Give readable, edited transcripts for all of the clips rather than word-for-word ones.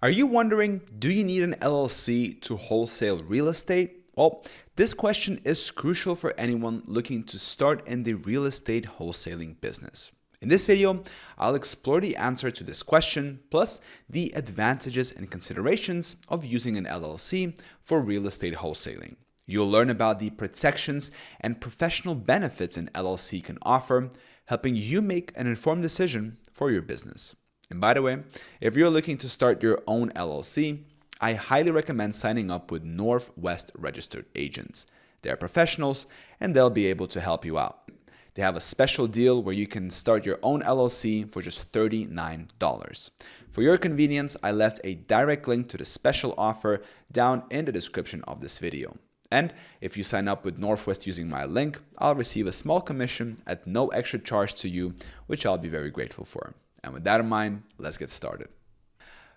Are you wondering, do you need an LLC to wholesale real estate? Well, this question is crucial for anyone looking to start in the real estate wholesaling business. In this video, I'll explore the answer to this question, plus the advantages and considerations of using an LLC for real estate wholesaling. You'll learn about the protections and professional benefits an LLC can offer, helping you make an informed decision for your business. And by the way, if you're looking to start your own LLC, I highly recommend signing up with Northwest Registered Agents. They're professionals and they'll be able to help you out. They have a special deal where you can start your own LLC for just $39. For your convenience, I left a direct link to the special offer down in the description of this video. And if you sign up with Northwest using my link, I'll receive a small commission at no extra charge to you, which I'll be very grateful for. And with that in mind, let's get started.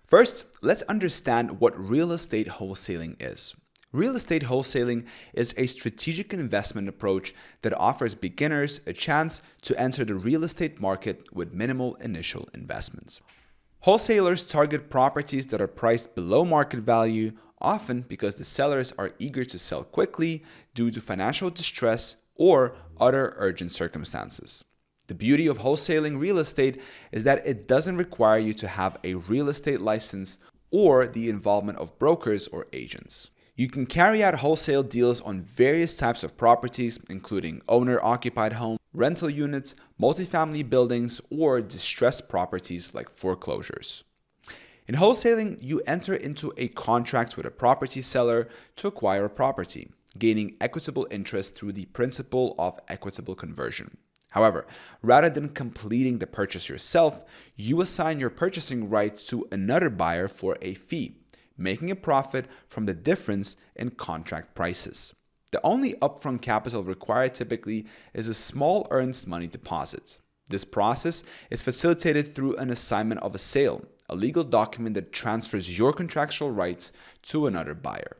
First, let's understand what real estate wholesaling is. Real estate wholesaling is a strategic investment approach that offers beginners a chance to enter the real estate market with minimal initial investments. Wholesalers target properties that are priced below market value, often because the sellers are eager to sell quickly due to financial distress or other urgent circumstances. The beauty of wholesaling real estate is that it doesn't require you to have a real estate license or the involvement of brokers or agents. You can carry out wholesale deals on various types of properties, including owner-occupied homes, rental units, multifamily buildings, or distressed properties like foreclosures. In wholesaling, you enter into a contract with a property seller to acquire a property, gaining equitable interest through the principle of equitable conversion. However, rather than completing the purchase yourself, you assign your purchasing rights to another buyer for a fee, making a profit from the difference in contract prices. The only upfront capital required typically is a small earnest money deposit. This process is facilitated through an assignment of a sale, a legal document that transfers your contractual rights to another buyer.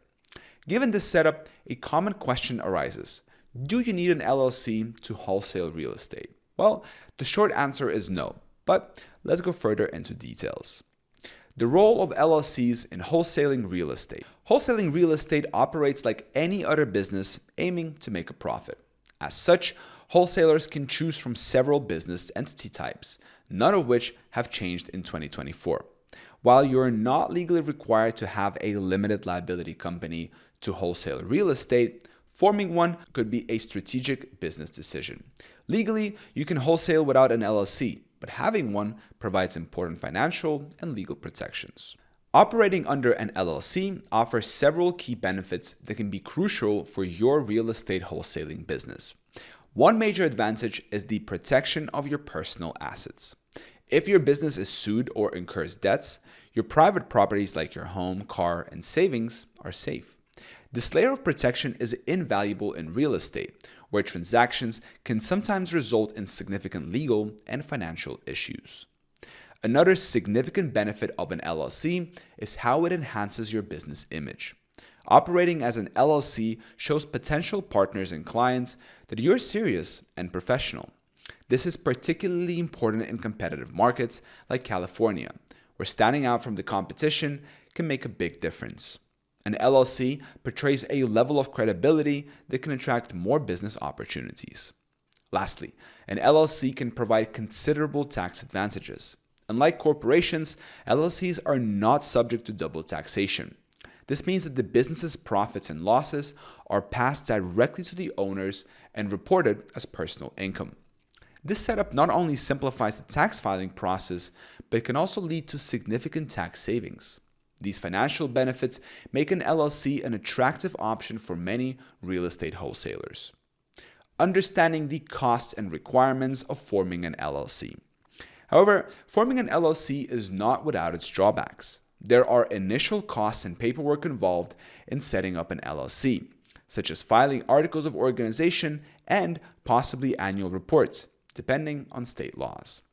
Given this setup, a common question arises. Do you need an LLC to wholesale real estate? Well, the short answer is no, but let's go further into details. The role of LLCs in wholesaling real estate. Wholesaling real estate operates like any other business aiming to make a profit. As such, wholesalers can choose from several business entity types, none of which have changed in 2024. While you're not legally required to have a limited liability company to wholesale real estate, forming one could be a strategic business decision. Legally, you can wholesale without an LLC, but having one provides important financial and legal protections. Operating under an LLC offers several key benefits that can be crucial for your real estate wholesaling business. One major advantage is the protection of your personal assets. If your business is sued or incurs debts, your private properties like your home, car, and savings are safe. This layer of protection is invaluable in real estate, where transactions can sometimes result in significant legal and financial issues. Another significant benefit of an LLC is how it enhances your business image. Operating as an LLC shows potential partners and clients that you're serious and professional. This is particularly important in competitive markets like California, where standing out from the competition can make a big difference. An LLC portrays a level of credibility that can attract more business opportunities. Lastly, an LLC can provide considerable tax advantages. Unlike corporations, LLCs are not subject to double taxation. This means that the business's profits and losses are passed directly to the owners and reported as personal income. This setup not only simplifies the tax filing process, but can also lead to significant tax savings. These financial benefits make an LLC an attractive option for many real estate wholesalers. Understanding the costs and requirements of forming an LLC. However, forming an LLC is not without its drawbacks. There are initial costs and paperwork involved in setting up an LLC, such as filing articles of organization and possibly annual reports, depending on state laws.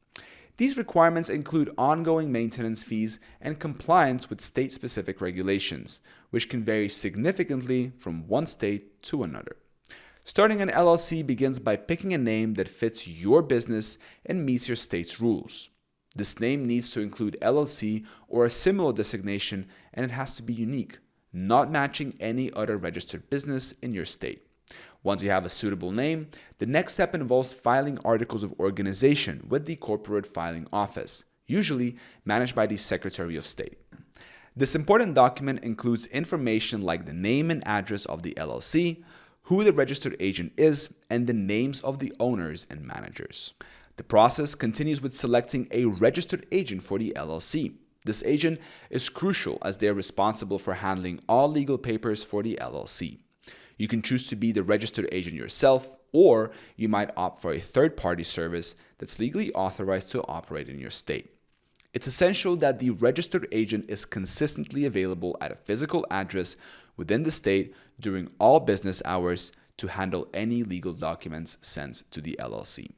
These requirements include ongoing maintenance fees and compliance with state-specific regulations, which can vary significantly from one state to another. Starting an LLC begins by picking a name that fits your business and meets your state's rules. This name needs to include LLC or a similar designation, and it has to be unique, not matching any other registered business in your state. Once you have a suitable name, the next step involves filing articles of organization with the Corporate Filing Office, usually managed by the Secretary of State. This important document includes information like the name and address of the LLC, who the registered agent is, and the names of the owners and managers. The process continues with selecting a registered agent for the LLC. This agent is crucial as they are responsible for handling all legal papers for the LLC. You can choose to be the registered agent yourself, or you might opt for a third-party service that's legally authorized to operate in your state. It's essential that the registered agent is consistently available at a physical address within the state during all business hours to handle any legal documents sent to the LLC.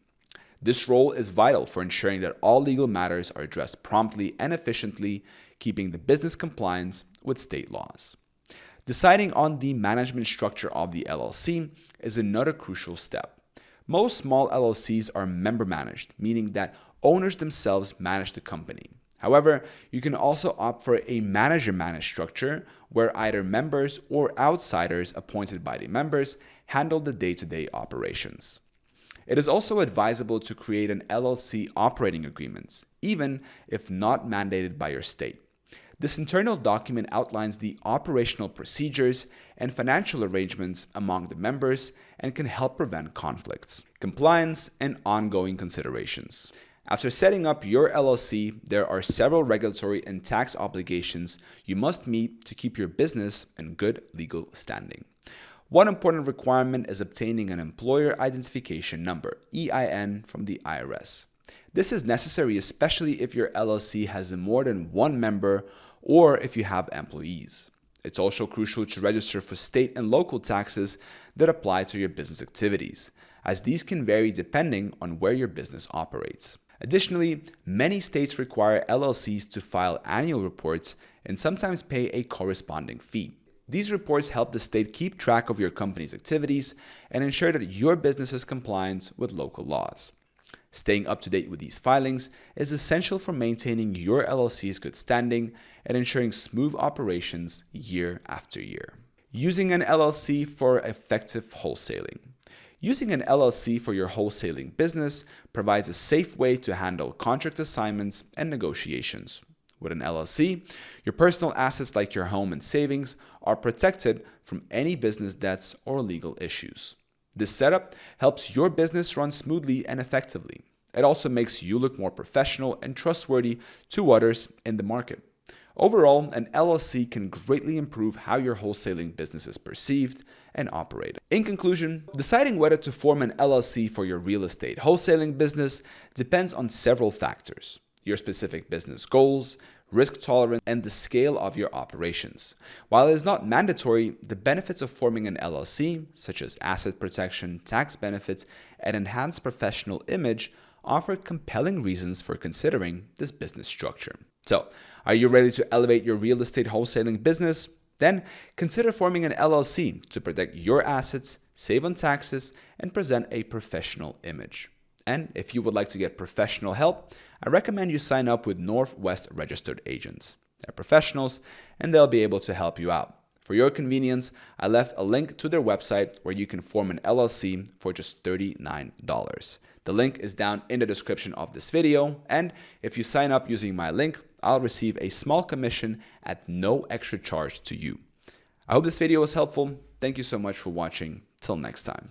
This role is vital for ensuring that all legal matters are addressed promptly and efficiently, keeping the business compliance with state laws. Deciding on the management structure of the LLC is another crucial step. Most small LLCs are member managed, meaning that owners themselves manage the company. However, you can also opt for a manager managed structure where either members or outsiders appointed by the members handle the day-to-day operations. It is also advisable to create an LLC operating agreement, even if not mandated by your state. This internal document outlines the operational procedures and financial arrangements among the members and can help prevent conflicts, compliance, and ongoing considerations. After setting up your LLC, there are several regulatory and tax obligations you must meet to keep your business in good legal standing. One important requirement is obtaining an employer identification number, EIN, from the IRS. This is necessary especially if your LLC has more than one member or if you have employees. It's also crucial to register for state and local taxes that apply to your business activities, as these can vary depending on where your business operates. Additionally, many states require LLCs to file annual reports and sometimes pay a corresponding fee. These reports help the state keep track of your company's activities and ensure that your business is compliant with local laws. Staying up to date with these filings is essential for maintaining your LLC's good standing and ensuring smooth operations year after year. Using an LLC for effective wholesaling. Using an LLC for your wholesaling business provides a safe way to handle contract assignments and negotiations. With an LLC, your personal assets like your home and savings are protected from any business debts or legal issues. This setup helps your business run smoothly and effectively. It also makes you look more professional and trustworthy to others in the market. Overall, an LLC can greatly improve how your wholesaling business is perceived and operated. In conclusion, deciding whether to form an LLC for your real estate wholesaling business depends on several factors: your specific business goals, risk tolerance, and the scale of your operations. While it is not mandatory, the benefits of forming an LLC, such as asset protection, tax benefits, and enhanced professional image, offer compelling reasons for considering this business structure. So, are you ready to elevate your real estate wholesaling business? Then consider forming an LLC to protect your assets, save on taxes, and present a professional image. And if you would like to get professional help, I recommend you sign up with Northwest Registered Agents. They're professionals and they'll be able to help you out. For your convenience, I left a link to their website where you can form an LLC for just $39. The link is down in the description of this video, and if you sign up using my link, I'll receive a small commission at no extra charge to you. I hope this video was helpful. Thank you so much for watching. Till next time.